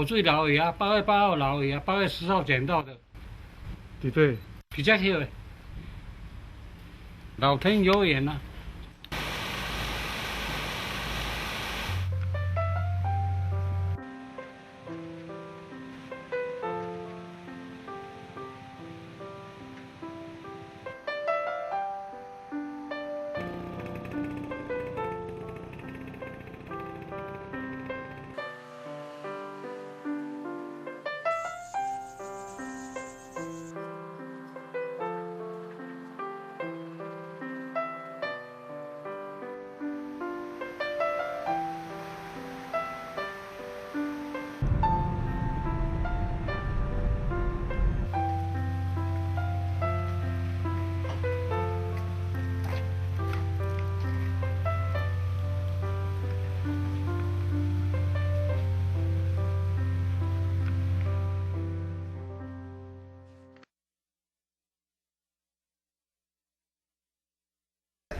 我最老的啊，8月8号老的啊，8月10号捡到的。对，比较少的，老天有眼啊。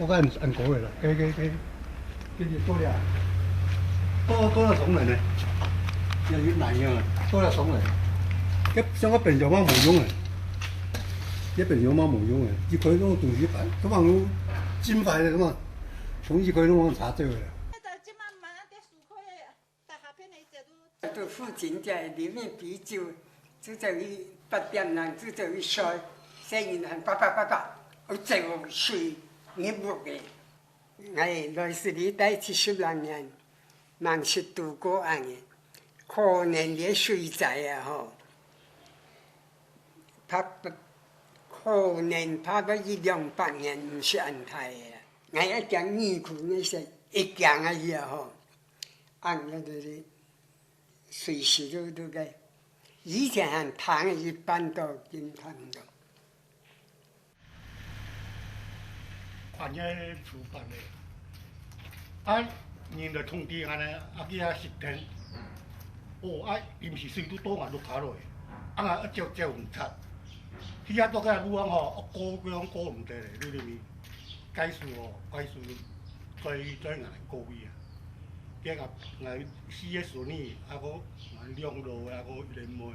我按过来了，给你多了，多了虫人呢，要越难样啊，多了虫人，cái trong cái bệnh dầu máu mù dung à, cái bệnh dầu máu mù dung à, chỉ coi nó tụi gì bạn, các bạn nó chim phải rồi các bạn,从一块弄往查对了。到附近在里面啤酒，就在于8点人就在于晒，晒完人叭，我走水你不给，我来这里待70多年，忙是度过安的，可能也水灾啊吼，怕不可能怕个100-200年不是安泰的，我一讲泥库那些一讲而已吼，按那个的。随时都给，以前很烫，一般都经烫的。办个主办的，啊，人来通知安尼，啊去遐10天，哦，啊，临时水都倒嘛落卡落去，啊，照唔擦，去遐倒个愈讲吼，估几讲估唔得咧，你认为？解数哦，解数最难估位啊。结合来4个顺利，啊个2路啊个1年末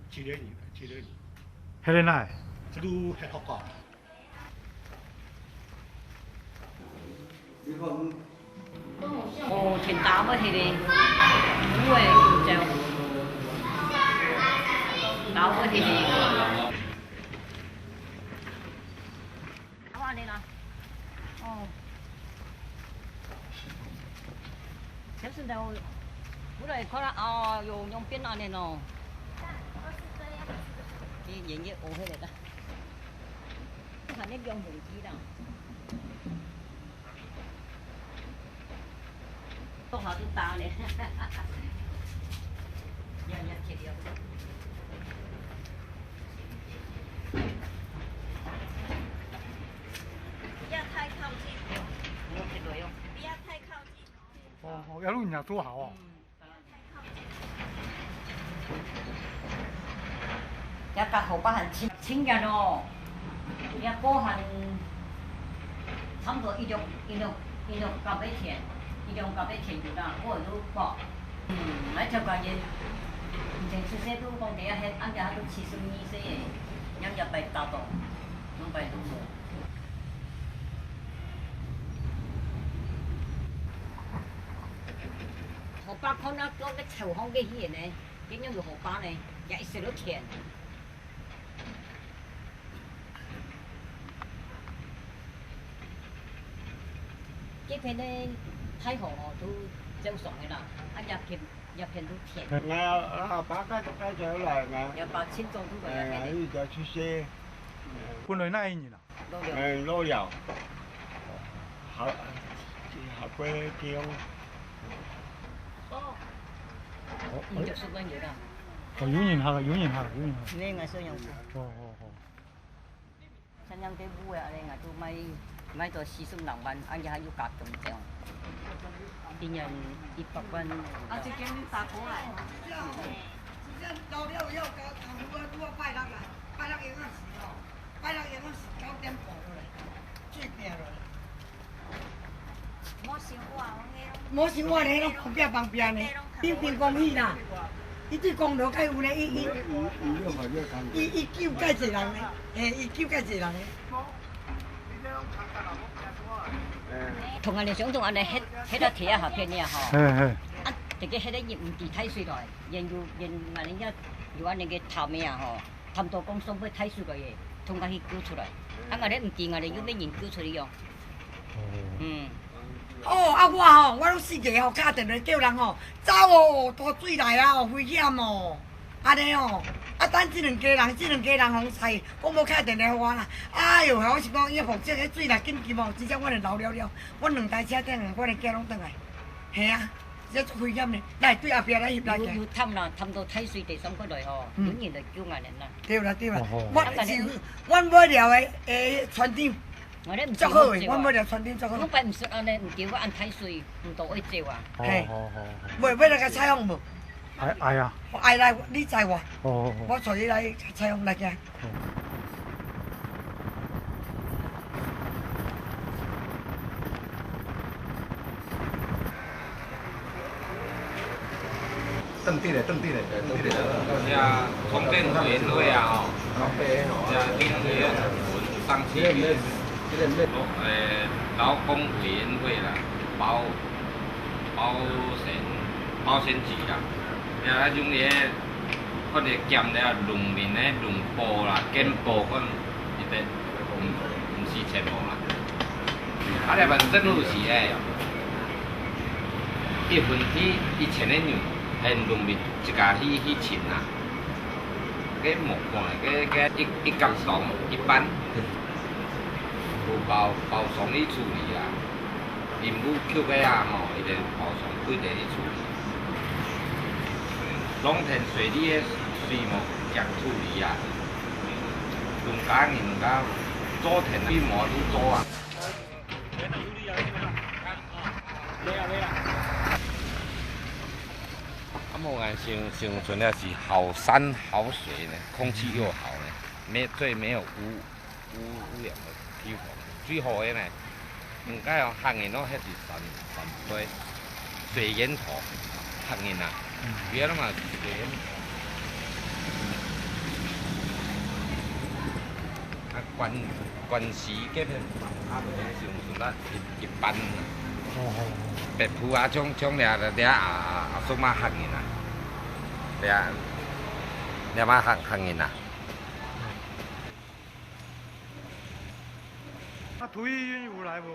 ，7个年。迄个哪？这都黑好搞。哦，挺大么迄个，有诶就，老个迄个。阿妈你啦，哦。就是的，我来看了啊，用变安尼咯。你爷爷学起来的，看那用手机的，多好都大嘞，要切掉。不要太靠近，不要太多用，不要太靠近。哦，要录影多好啊！一甲河北很亲近咯，一个很差不多一种高白田，一种高白田就啦，我都报。那就讲人，以前出生都讲第一迄，俺家都72岁的，人家白大到，拢白都无。河北可能嗰個潮風嘅嘢呢，點樣叫河北呢？也食到甜。這片呢，太河都走上嘅啦，一片都甜。我爸家就來嘛，有8千種都嚟嘅。呢就出世，本來哪一年啊？老了，好貴啲。唔着數緊嘢啦。哦，有人下。你我想用。哦。新疆啲烏啊，你我都買到40兩萬，而家還要夾中獎，一人100萬。啊，這間你打過來。到了要我拜六啦，拜六應該是哦，拜六應該是9點半落來，最平落來。冇想我呢咯，旁邊呢，邊邊講起啦。伊对公路较有呢，伊越好越看。救介济人呢，嘿，伊救介济人呢。同安尼想同安尼迄个铁啊合片呢吼，嘿嘿，啊，这个迄个叶唔治太水来，研嘛人家有安尼个头面啊吼，差不多讲送要太水来个，通甲去cứu出来，啊，我咧唔治，我咧要咩研究出嚟用，嗯。哦，啊我吼，我拢四个吼，敲电话叫人吼，走哦，大水来啊，危险哦，安尼哦，啊等即两家人红菜，我无敲电话我啦，哎哟，我是讲伊服这个水来紧急哦，真正我连流了，我两台车顶，我连家拢转来，系啊，这危险呢，来对后壁来翕来有探到太水地上过来吼，有人就叫人啦。对啦，我是阮买了的船长。足好诶，阮买条船顶足好。我摆毋熟安尼，毋叫我按太水，毋到会做啊。嘿，买来个采访无？哎呀，我爱来，你载我。哦，我带你来采访来个。登地嘞。呀，重建委员会啊，呀，领委员上去。劳工委员会啦，保险局啦，呀，种嘢，或者兼了农民咧农保啦、健保嗰一啲，唔是全部啦。啊，你問政府是誒，1分之1000嘅牛，係農民一家去請啦，佢冇看，佢一間檔一般。有包爽去处理啦，林务 QK 啊吼，伊就包爽规地去处理。农田水利的水务兼处理啊，农家人家做田规模都做啊。木安生存的是好山好水呢，空气又好呢，最没有污染的地方。最好的呢，唔该用行人咯，迄是山水水源头行人啊，别了嘛水源。啊，关西嗰片啊，上算啦，一般啦。白埔啊，种啊，送嘛行人啊，嘛行人啊。啊，土议员有来无？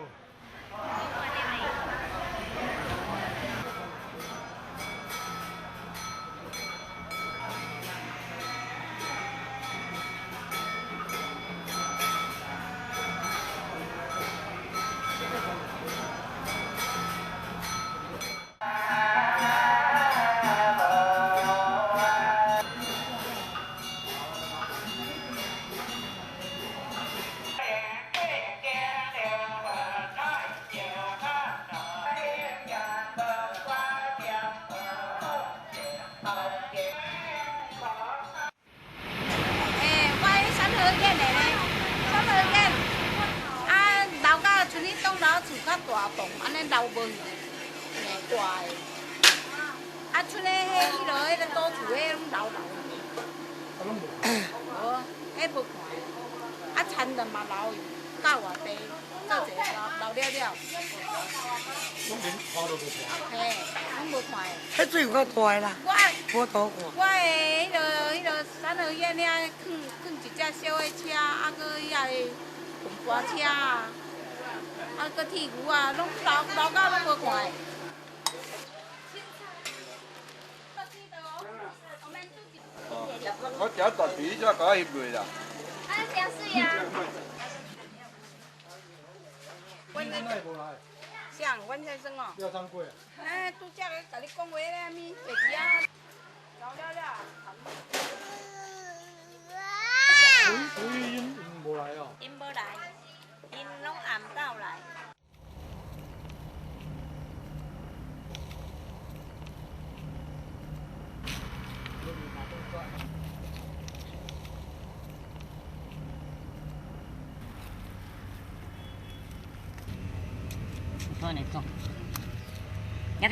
大栋，安尼楼门硬挂的。啊，厝咧迄落迄个倒厝迄拢楼。无，迄无看。啊，田就嘛楼到外地，做者楼了。拢连看都无看。嘿，拢无看的。迄水有够大啦。我倒看。我的迄个三合院遐放一只小的车，啊，搁遐个运搬车啊。啊，搁铁牛啊，拢楼到拢无看的。我条大鱼怎搞翕落啦？啊，真水啊！你哪会无来？像阮先生哦。廖掌柜啊？哎，拄则咧，甲你讲话咧，咪白鸡啊，了。土议员无来哦。因无来，因拢暗到来。所以讲，那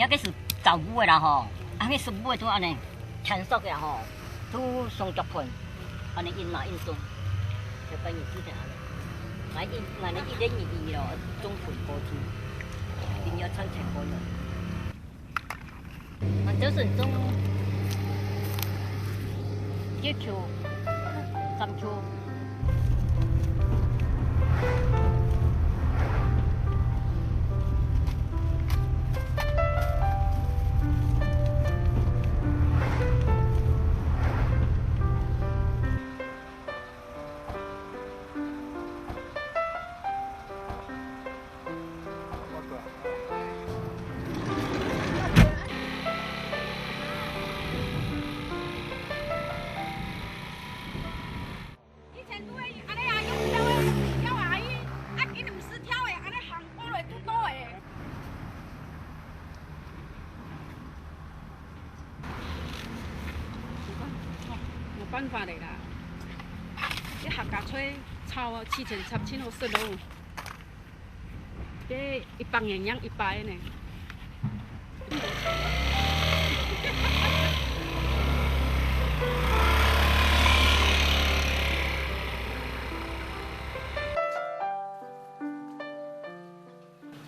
个是照顾的啦吼。啊，迄孙尾拄安尼牵索呀吼，拄双脚盆，安尼印嘛印顺，就跟你之前安尼，来印，那你一点一滴咯，中盆过去，一定要穿前过了。反正是种1球、3球。办法的啦，这客家菜炒啊，7千插7好食咯，这100营养100呢。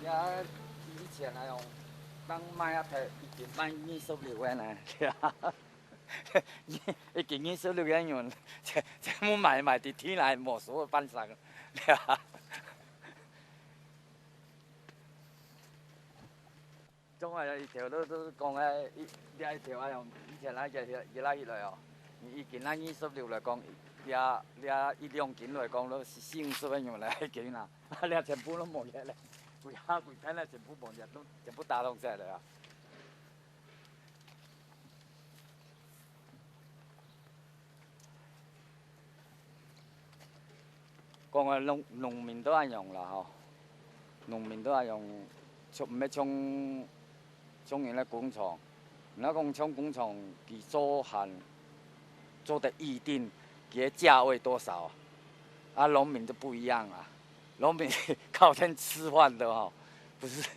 呀，以前那种当卖啊，才一斤卖26元呢，一斤26元用，全部买伫天来无所有办上，种啊一条都讲诶，一条啊用以前那一来哦，一斤那26来讲，一2斤来讲都40元用来一斤啦，全部都无嘢咧。规摊咧全部无日都全部打拢晒了啊！讲啊，农民都爱用啦吼，农民都爱用，唔要冲人咧工厂，那讲冲工厂，佢做限做的预定，佢的价位多少啊？农民就不一样啊。农民靠天吃饭的哈，不是，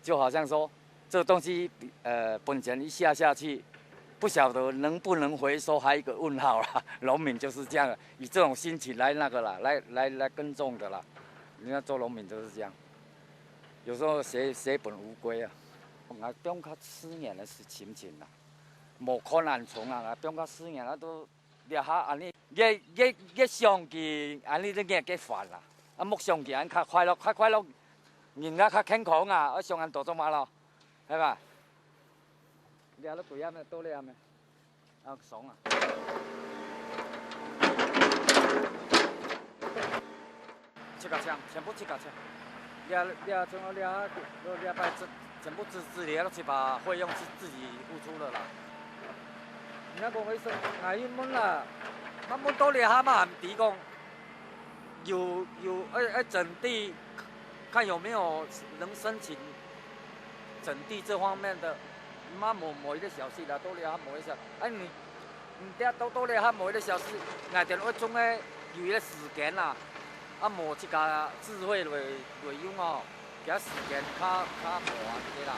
就好像说这个东西本钱一下去，不晓得能不能回收，还有一个问号啦。农民就是这样，以这种心情来那个啦，来耕种的啦。人家做农民就是这样，有时候血本无归啊。啊，中较4年的是心情啦，无可能从啊，中较4年啊都掠下安尼，越上去安尼都越烦啦。啊，木上去安较快乐，人啊较健康啊，啊上安多做嘛咯，系吧？掠了几暗咩？多了咩？啊爽啊！7架枪，全部7架枪，掠从掠摆全部自己都去把费用是自己付出的啦。人家讲为说，哎，们啦，他们多掠下嘛，提供。有整地，看有没有能申请整地这方面的，嘛无一个小事啦，多了无一小，哎你遐多了无一个小事，挨着我种诶有一个时间啦，啊无一家智慧来用哦，其时间较无安啦。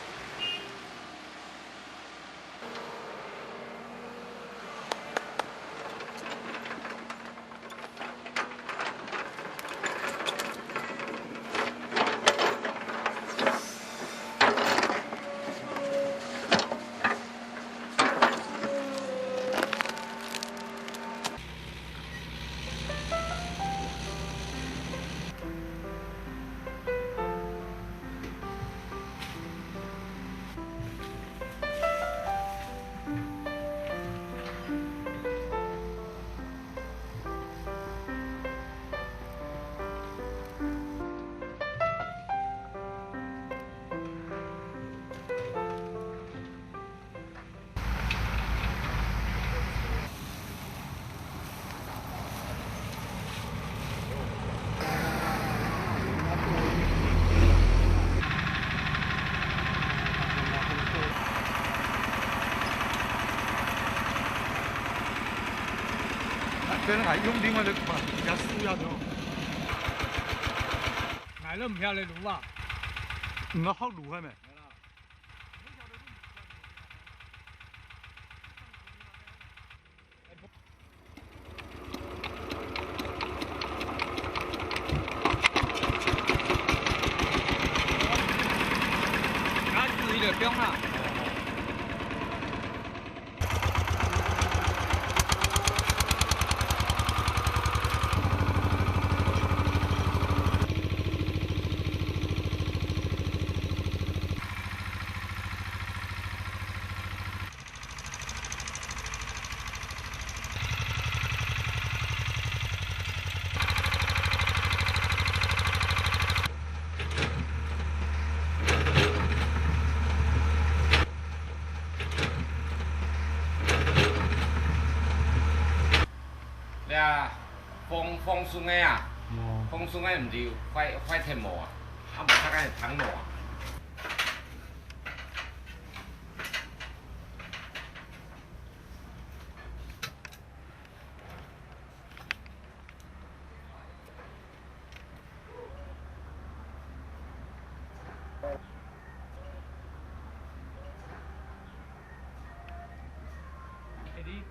可能还用另外的把人家输下的，挨了唔晓得撸啊，唔好撸係咪？中啊。呀，风顺的啊，风顺的唔是快天无啊，啊无较紧糖无啊。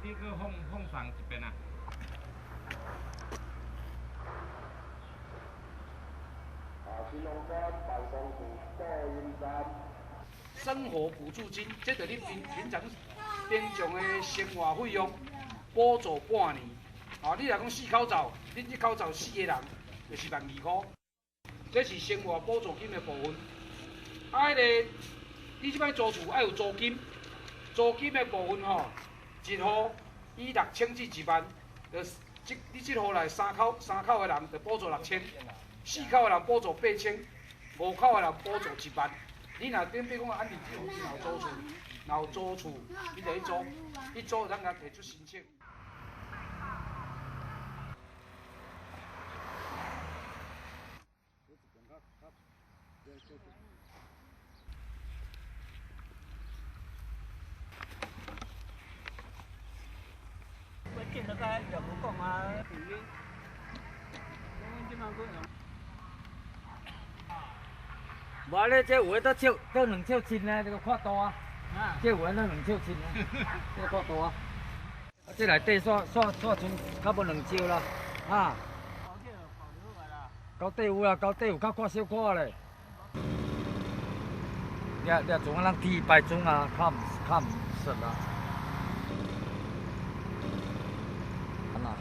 你去放上一边啊。生活补助金，即着你平常的生活费用补助半年。哦，你若讲4口罩，恁1口罩4个人，就是12块。这是生活补助金的部分。啊，迄个你即摆租厝爱有租金，租金的部分吼，1户以6000至1万，你这户内3口的人就补助6000，4口的人补助8000，5口的人补助1万。你若顶比讲按你这户你若有租厝，你就去租，咱甲提出申请。我见到个又冇讲啊，已经，我即晚过。无咧，这有诶都2triệu钱咧，这个看大啊！这有诶都2triệu钱咧，这看大啊！这内底算剩较无2triệu啦，啊！高底有啦，高底有较看小可咧。你从咱铁牌种啊，较唔实啊。安那，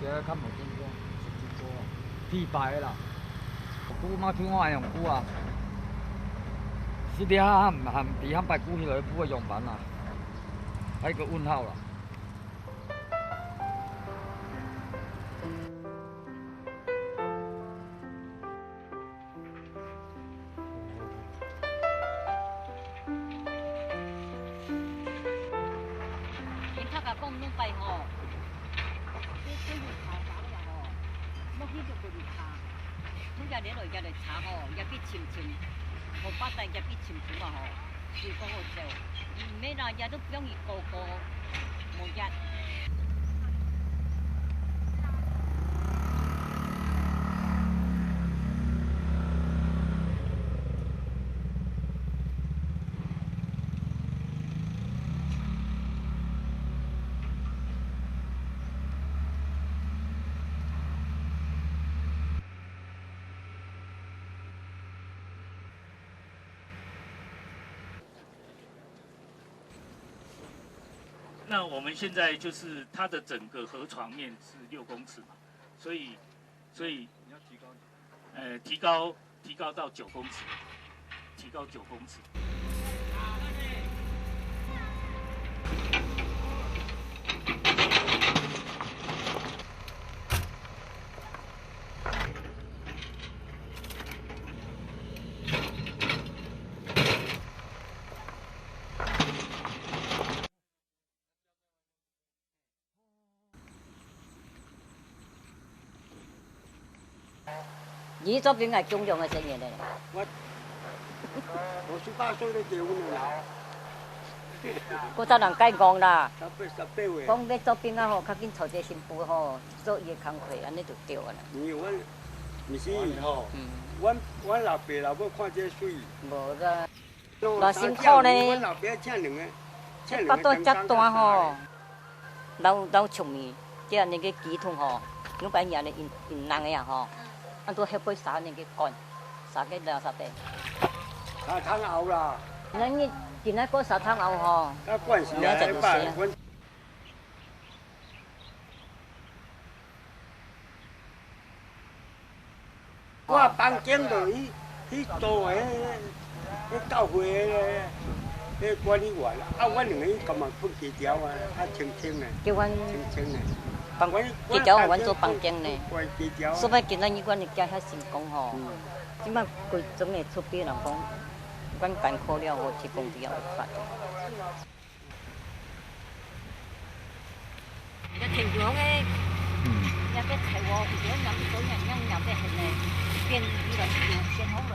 这较无见过，实际过铁牌啦。古嘛听我用古啊。是啲含比含白骨迄个布嘅样板啊，还有个问号啦。你睇下讲弄白吼，这有查查了吼，莫去就不去查，通常你来家来查吼，也去亲。我把大家比清楚嘛吼，最高好做，唔免啦，日都不容易个无日。那我们现在就是它的整个河床面是6公尺嘛，所以你要提高到9公尺，提高9公尺。你这边係中央嘅聲音嚟。我18歲就結婚啦。嗰陣人解講啦，18歲。講你這邊啊吼，較緊找隻新婦吼，做伊嘅工課，安尼就對啊啦。因為毋是吼，阮老爸老母看這水。無啦，偌辛苦咧。阮老爸請兩個，巴肚遮大吼，老聰明，即係那個機筒吼，如果人哋人嘅呀吼。按都迄杯啥那个干，啥个料啥的。啊，汤熬啦，咱你今仔过沙滩后吼，啊，关是啊，阮。我房间就去做教会迄管理员啊，阮两个干嘛分几条啊？啊，清清的。叫阮清清的。房几条互阮做房间呢？几条。所以今仔日阮的家遐成功吼，即摆规总的出表人讲，阮办好了后，这工资也会发。要停住嘅，要俾柴火，如果飲到人飲得係咧，變呢個變好耐。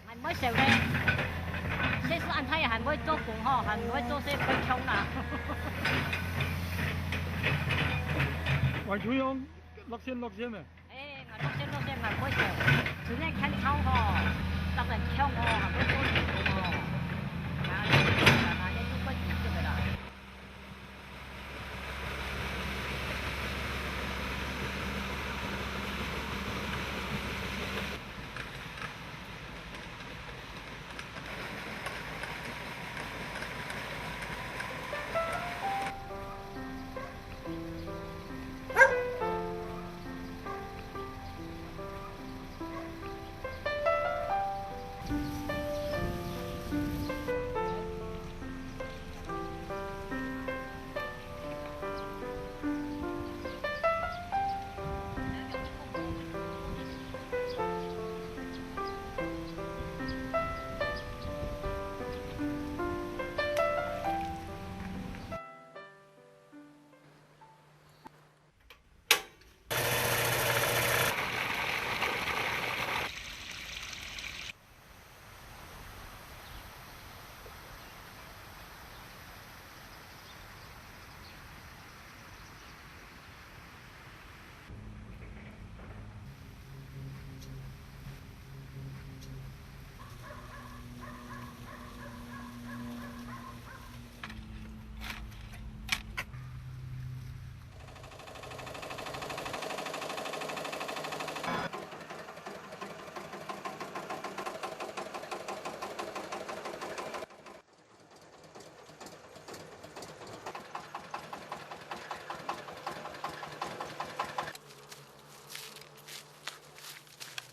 還唔可以食咧，即係按睇係唔可以做工嗬，係唔可以做些開槍啦。完全用6線嘅。誒，我6線係唔可以食，只能看口嗬，當然槍嗬，係唔可以做工嗬。嗱，你都可以食嘅啦。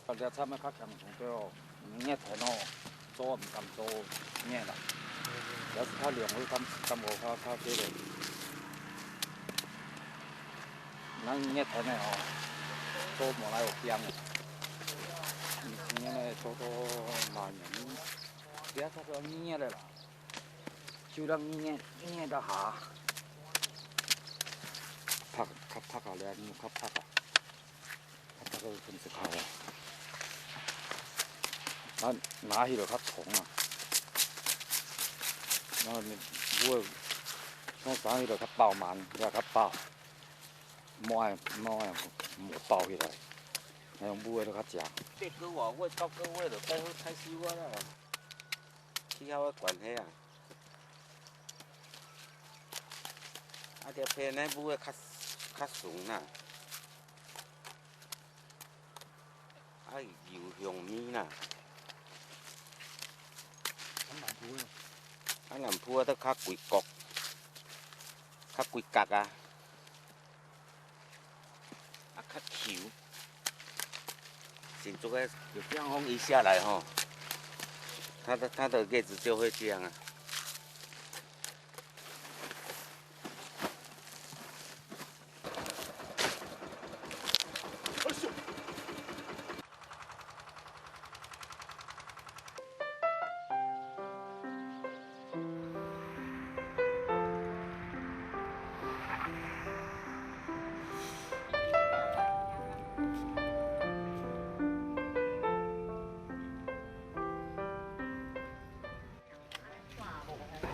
大家参加较强从对哦，热天哦，做唔敢做热啦。要是较凉的，敢无较这个。咱热天的哦，做无来有姜的。以前呢做慢人，而家做热的啦，就让热到下。拍下咧，你拍下，拍个粉丝卡啊。拿起就较重啊，然后我打起就较爆慢，也较爆，冇爆起来，用母的就较正。这个我到个月就太少啊啦，气候的关系啊，条片呢母的较顺啦，油香味啦。南埔都较规角，较规角啊，较球，真做个有这样风一下来吼，它的叶子就会这样啊。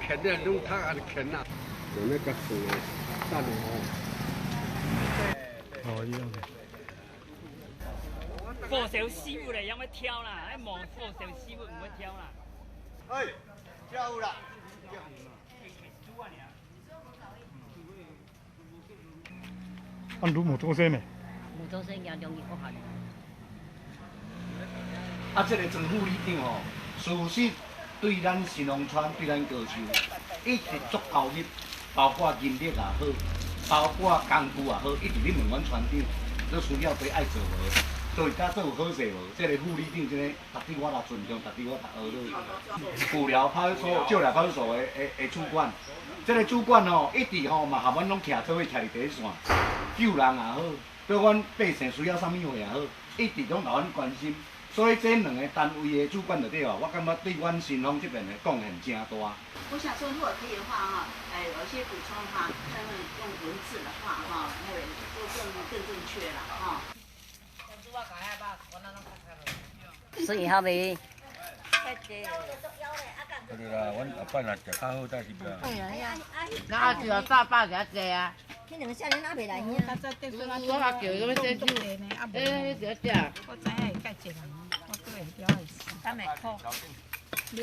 钳的，用它还是钳呐。有那个水蛋哦。哦，一样的。貨手師傅嚟有乜挑啦？一望貨手師傅唔會挑啦。哎，加油啦！按如无做生呢？无做生也容易恶化。啊，这个政府里长吼，事实对咱新农村、对咱高雄一直足投入，包括人力也好，包括工具也好，一直咧问阮村长，你需要对爱做无？做甲做有好势无？这个副里长，这个逐日我来巡场，逐日我来学你。布寮派出所、少寮派出所的主管，这个主管吼，一直吼嘛，含阮拢徛做伙徛伫第一线，救人也好，对阮百姓需要啥物货也好，一直拢互阮关心。所以这两个单位的主管就对哦，我感觉对阮新丰这边的贡献真大。我想说，如果可以的话哈，有一些补充哈，他们用文字的话哈，会更正确了哈。所以后尾。对啦，阮下班啊食较好，再是啦。那就要早8个坐啊。迄两个少年还未来呢。我阿叫伊要先煮，就食。我知影会介济人，我都会了会。咱会考。你。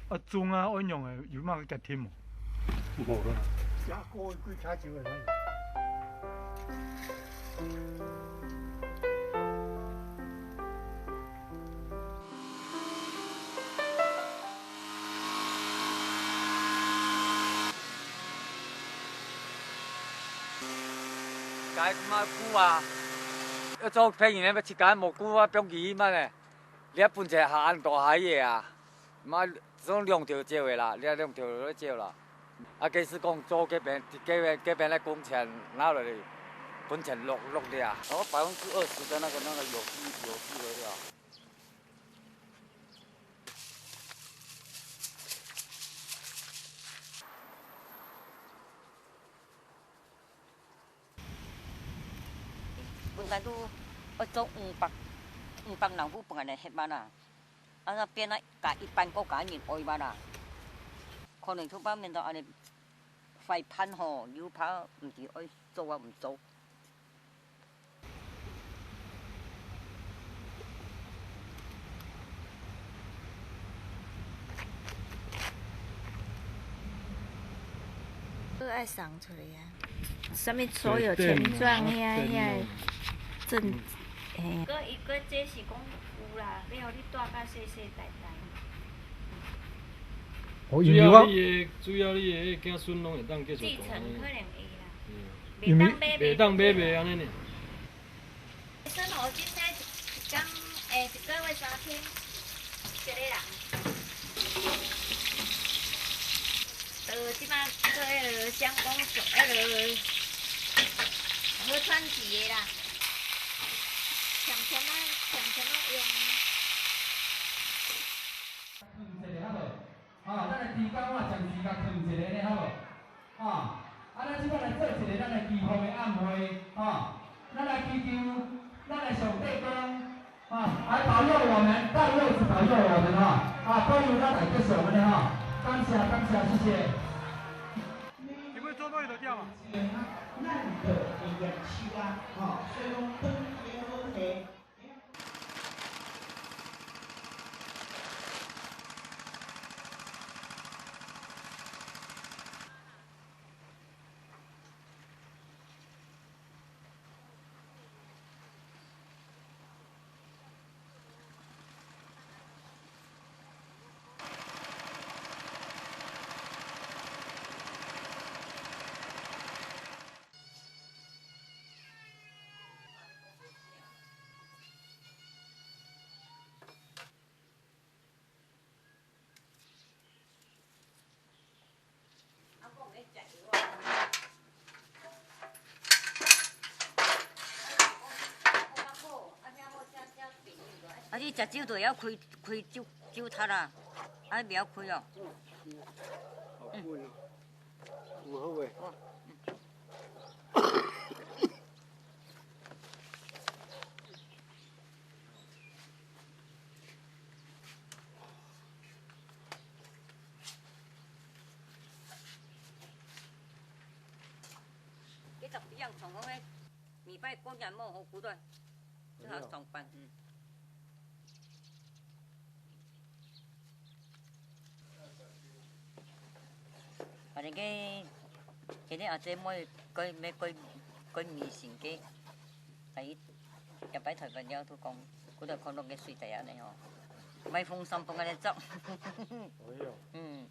啊，种啊，安用的有嘛去添无？无啦，加高几卡少的。解嘛久啊，要做平原要切解蘑菇啊，标鱼嘛呢，你一半只下岸大海嘢啊，嘛种两条蕉的啦，你啊两条都蕉啦。啊，假使讲做这边的工钱拿落来，本钱落的啊，我20%的那个有机的了。本来都我做500人户本来翕嘛啦，啊那变了甲一般国家人爱嘛啦，可能出版面到安尼快判吼，有怕唔是爱做啊唔做。都爱送出来啊！什么所有权状遐证，嘿。伊个这是讲有啦，要互你带到世世代代。主要你的子孙拢会当继续继承可能会啦，袂当买卖安尼呢。生活今天一个月3天，一个人。即摆做相公做好传奇的啦，强权用。咱来提高将时间腾一个呢，好无？咱即摆来做一个咱的祈福的暗会，咱来祈求咱的上帝公，来保佑我们，大位置保佑我们保佑咱来结束我们的感谢，谢谢。你会做到有的掉吗？咱的医院区啊，所以讲本地好势。你食酒就要开酒塔啦，啊，不要开哦。有好诶。你十几样从讲诶，米拜过年冇好古代，最好上班。反正今天阿姐妹改迷信嘅，喺入擺台灣有都講，嗰度看到嘅水第一嚟哦，咪風扇風嘅執。嗯。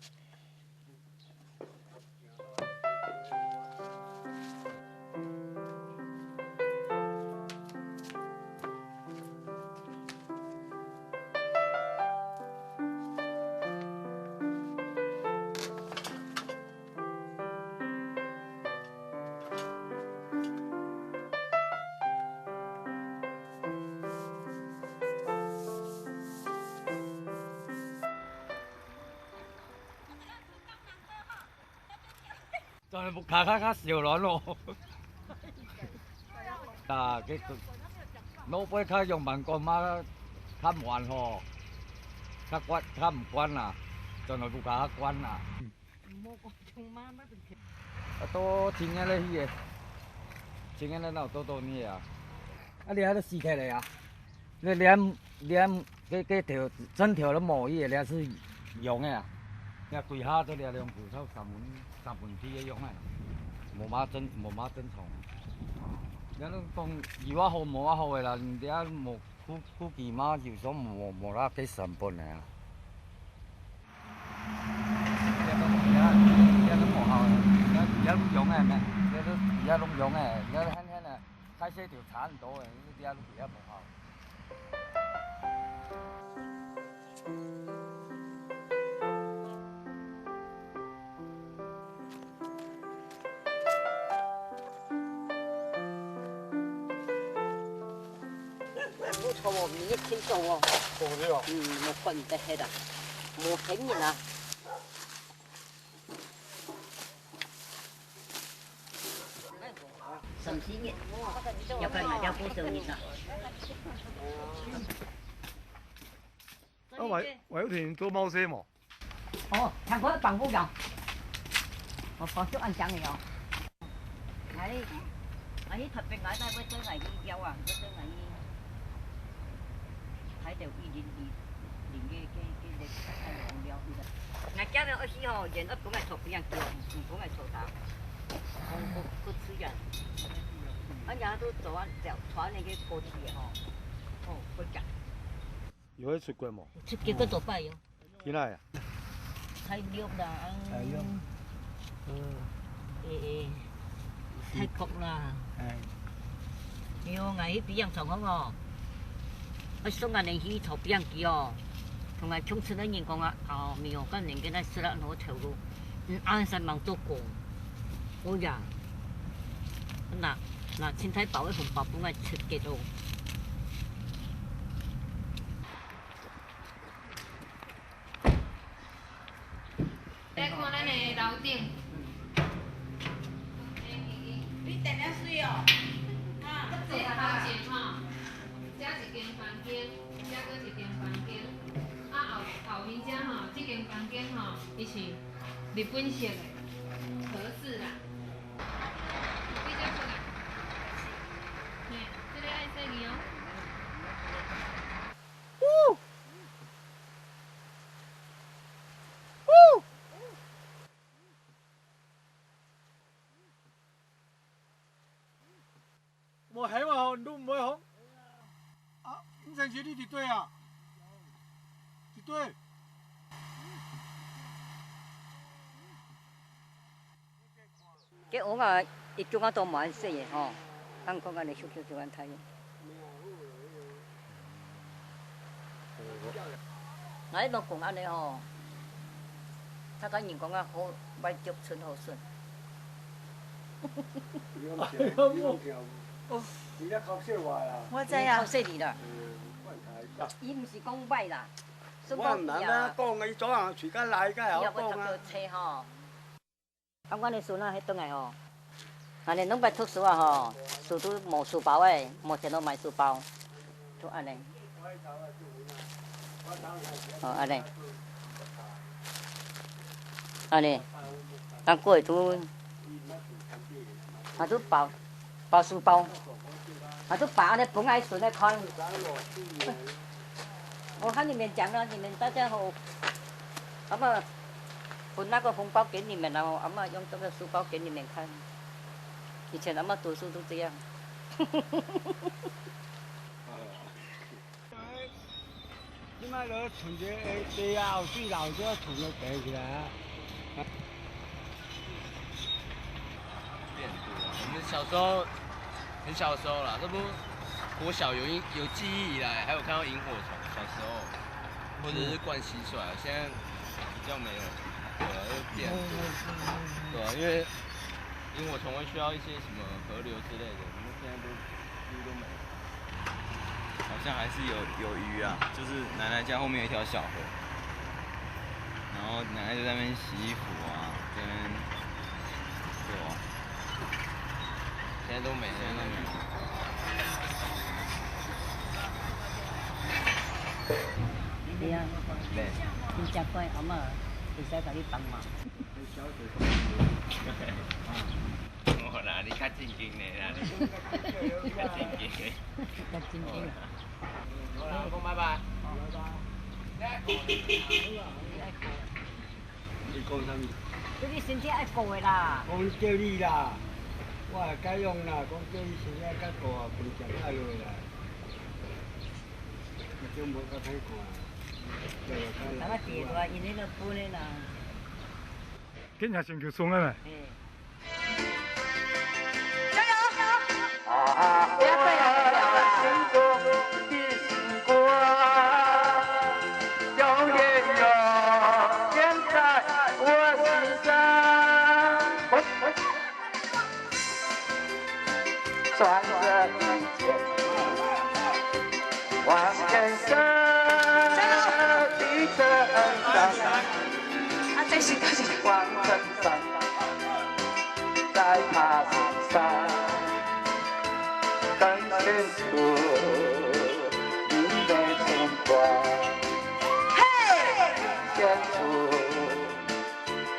在木卡卡卡小卵咯，啊，cái nấu với khai dùng bằng con má khám hoàn hồ, khám quan à, cho nó buka khám quan à. To chính cái này gì? Chính cái này nào to như à? À, đi还是洗开的呀？那连cái条整条都冇嘢，你是用的啊？你跪下这里用扶手三分之一用的，冇马真重。你都講二話好冇話好嘅啦，你啲冇估計嘛，有時冇啦幾成本嚟啊！而家都冇效，而家都用嘅咩？而家都用嘅，而家輕輕啊，開些條產唔到嘅，而家都而家冇效。冇錯喎，唔一千數喎。錯啲喎。冇分得起啦，冇經驗啊。30年，要不然要不收你啦。啊，為咗田做貓車嘛？哦，唱歌幫不了，我幫助按講嘅哦。係特別買帶會做藝有啊，會做藝。睇到年嘅係用了，我家人屋企吼，人屋講係做邊樣叫，唔講係做打，我吃人，俺家都做啊，就傳那個過去嘅吼，哦，不假。有去出國冇？出幾個做拜喲？幾耐啊？泰國啦，泰國啦，有我喺邊樣做好哦。我送人去炒邊機哦，同埋沖出的人講啊，哦，沒有，跟人家那死了攞條路，安山忙做工，我呀，那青菜包一紅包本來出幾多？來看咱的樓頂，你電了水哦，這個好錢哈。這一間房間，這個一間房間，後面這吼，這間房間吼，伊是日本式的，和式啦。你這出來，嘿，這個愛洗你哦。我希望都唔會好。你上次你幾對啊？幾對？cái ổ mà ít chúng ta tôm món gì vậy hả? Ăn con cái này chụp chụp ăn thấy. Nói mà cùng ăn này hả? Sao ta nhìn con à hồ bay chụp xuân hồ xuân.你在考试话呀？我知啊。考試嚟啦。伊毋是讲歹啦，我唔通啊讲，伊早上随甲来，甲好讲啊。车吼，啊，阮的孙仔迄转来吼，安尼拢捌读书啊吼，书都无书包诶，目前都买书包，就安尼。哦，安尼，安尼，咱过会都，都包书包，都包安尼分爱顺来看。我看你们讲了，你们大家好，阿妈分那个红包给你们，然后阿妈用这个书包给你们看。以前阿妈读书都这样。即摆落存个地啊，有水流就存个地起来啊。变多，我们小时候很小的时候啦，这不国小有记忆以来，还有看到萤火虫，小时候或者是灌蟋蟀，现在比较没有，对啊，又变多，对啊，因为萤火虫会需要一些什么河流之类的，我们现在都几乎都没有。好像还是有鱼啊，就是奶奶家后面有一条小河，然后奶奶就在那边洗衣服啊，跟对啊，现在都没，现在都没有。对啊，对，真正乖，阿妈会使甲你帮忙。我啦，你较正经的啦，较正经的。较正经。好啦，讲拜拜。你讲啥物？叫你身体爱顾的啦。讲叫你啦，我会改用啦，讲叫你身体较顾啊，分享爱落啦。就无甲歹看。咱们地大，因迄个分的啦。今日先叫送了没？加油！啊，我心中的星光，永远在我心上，转着一切往前走，地层上，往层上，在他身上。更显出你的牵挂，显出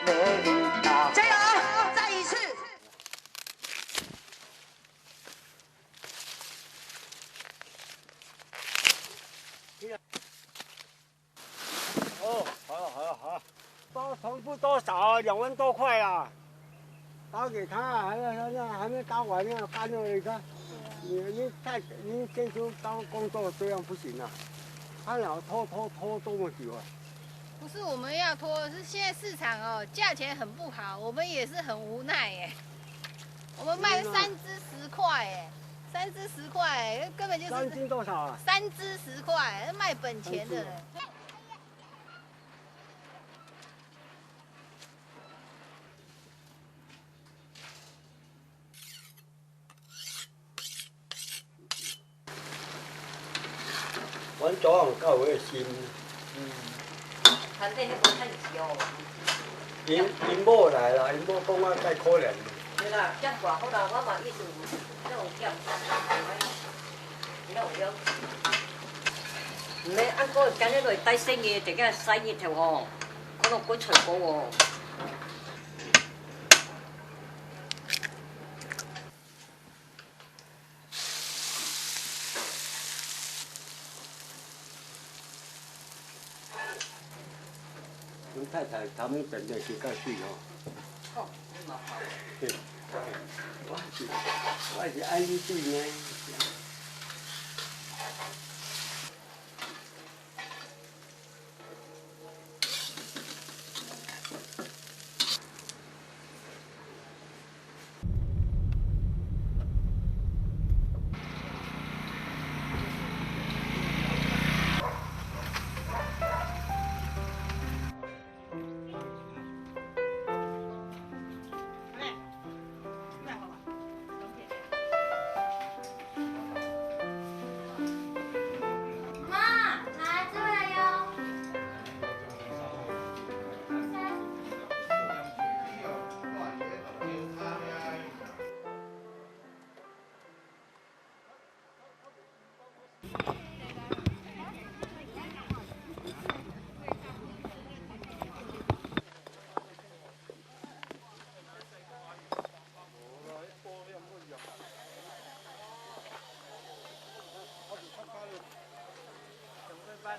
美丽大。加油！再一次。哦，好，包重复多少啊？2万多块啊！打给他，还没打完呢，干了你看。你这就当工作这样不行啊！他俩拖多么久啊？不是我们要拖，是现在市场哦，价钱很不好，我们也是很无奈哎。我们卖3只10块哎，3只10块，根本就是3斤多少啊？3只10块，卖本钱的。阮早上到尾心，反正迄无太少。因某来啦，因某讲我介可怜。对啦，遮大好啦，我嘛意思有种减3，有了。唔免按个今日来带生意，定个生意头吼，可能几出高哦。阮太太他们真的是较水哦。好，你嘛好。对，我是爱你水呢。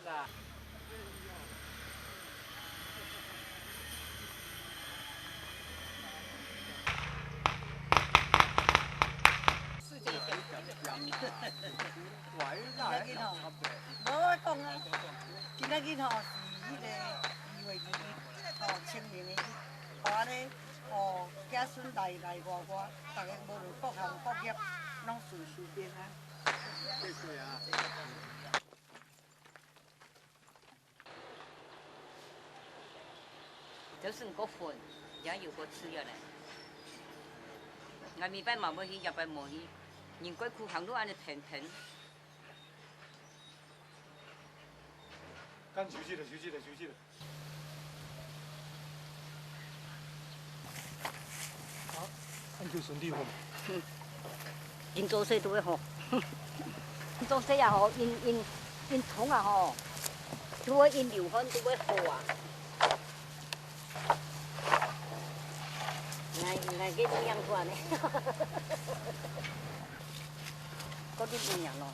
啦。无我讲啊，今仔日吼是迄个2月2日，吼清明的日，互安尼，吼子孙来外，大家无论各行各业，拢顺顺平安。谢谢啊。就算个混，也要个吃药嘞。俺明摆嘛要去，后摆无去，人过苦行都安尼平。干休息了。好，咱就顺利吼。因做事都会好，做事也好，因从啊吼，都会因流汗都会好啊。来给这样做呢，嗰啲不一样咯。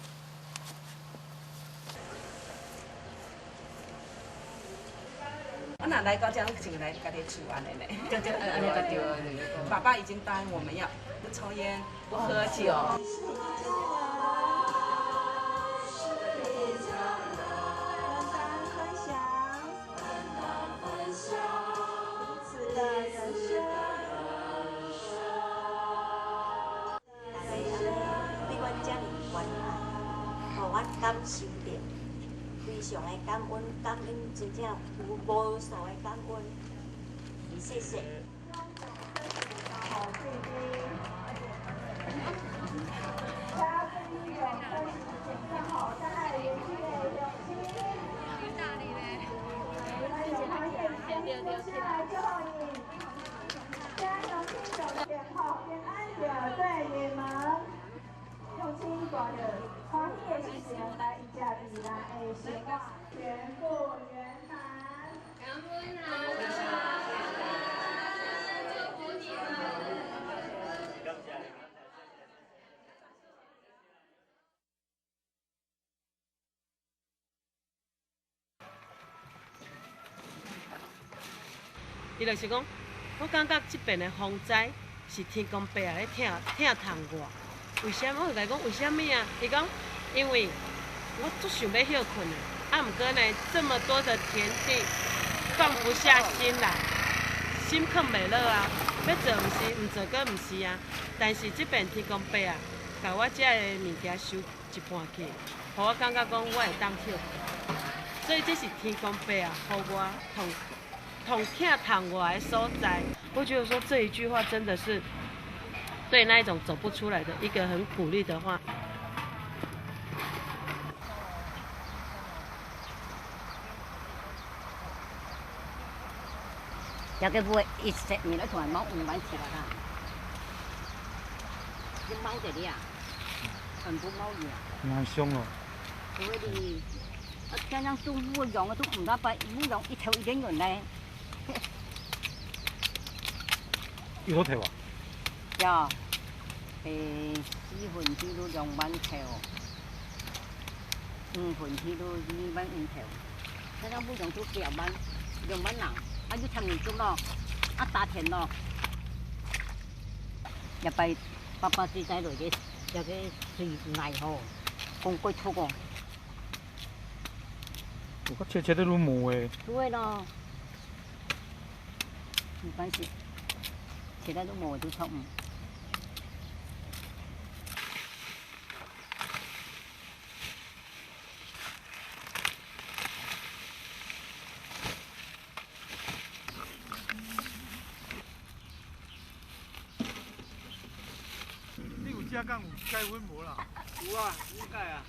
我哪来到这样就来家己厝安尼嘞？安尼就对了。爸爸已经答应我们要不抽烟、不喝酒。感受到，非常的感恩，真正有无数的感恩，谢谢。用心大着欢喜的心情来一家未来的生活全部圆满。感恩啊！祝福你们。伊就是讲，我感觉这边的风灾是天公伯啊咧疼痛我。为什么？我就甲伊讲为什么啊？伊讲，因为我足想要休困的，啊，毋过呢，这么多的田地，放不下心来，心放袂落啊。要做毋是，毋做阁毋是啊。但是这边天公伯啊，甲我遮的物件收一半去，互我感觉讲我会当休困。所以这是天公伯啊，互我痛疼我的所在。我觉得说这一句话真的是。对那一种走不出来的一个很鼓励的话。有嘅會一食面咧，同埋貓唔揾食啦。啲貓仔啲啊，全部貓魚。蠻兇哦。所以你，這樣做烏羊啊，都唔得拜，烏羊一條已經完咧。有條啊？有。4分之都2萬條，5分之都2萬5條。睇下烏羊都2萬人，啊要長年足咯，啊大田咯，入ไป爸爸自仔嚟嘅，有嘅是泥河，公龜粗個。有個切都攏毛誒。對咯，唔關事，切得都毛都粗唔。遮讲有钙粉无啦？有啊，有钙啊。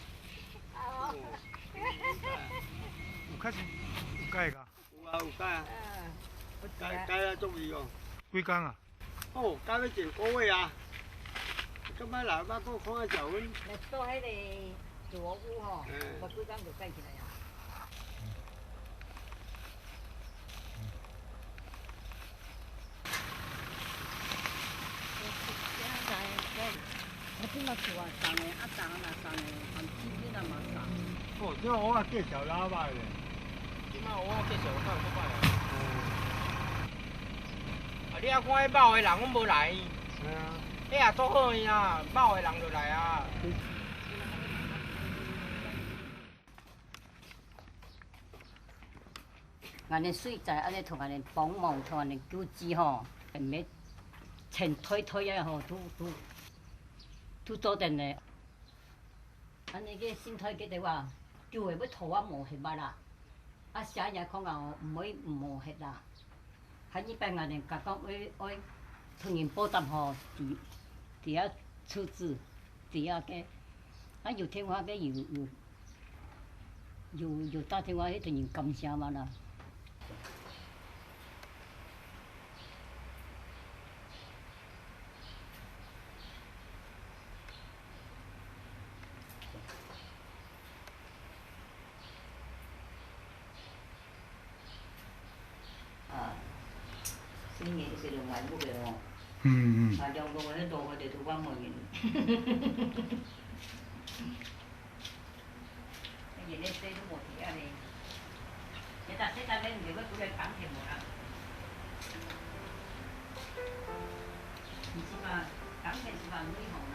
哦。有开始有钙噶？有啊，有钙啊。钙啊，足味哦。几工啊？哦，钙要1个月啊。今摆来捌搁看下阮。到迄个自我屋吼，无几工就盖起来啊。我即马厝啊送的，啊昨若送的，含天天啊嘛送。哦，这我啊介绍老歹咧。即马我介绍较有摆啊。啊，你啊看迄某的人，阮无来。嘿啊。迄也做好伊啊，某的人就来啊。安尼水在，安尼同安尼帮忙，同安尼救济吼，毋免钱推啊吼，都做定嘞。安尼个身体个话，救的要涂啊毛血捌啦，啊写也看啊毋可以毛血啦。还一般安尼甲讲爱同人报答吼，伫遐处置，伫遐个，啊有电话个有打电话去同人感谢嘛啦。新年是另外一个哦。啊，两个迄路我哋都帮忙人。现在这都无睇啊你，你但你唔要佢佢感情无啦。唔知嘛，感情是话女行。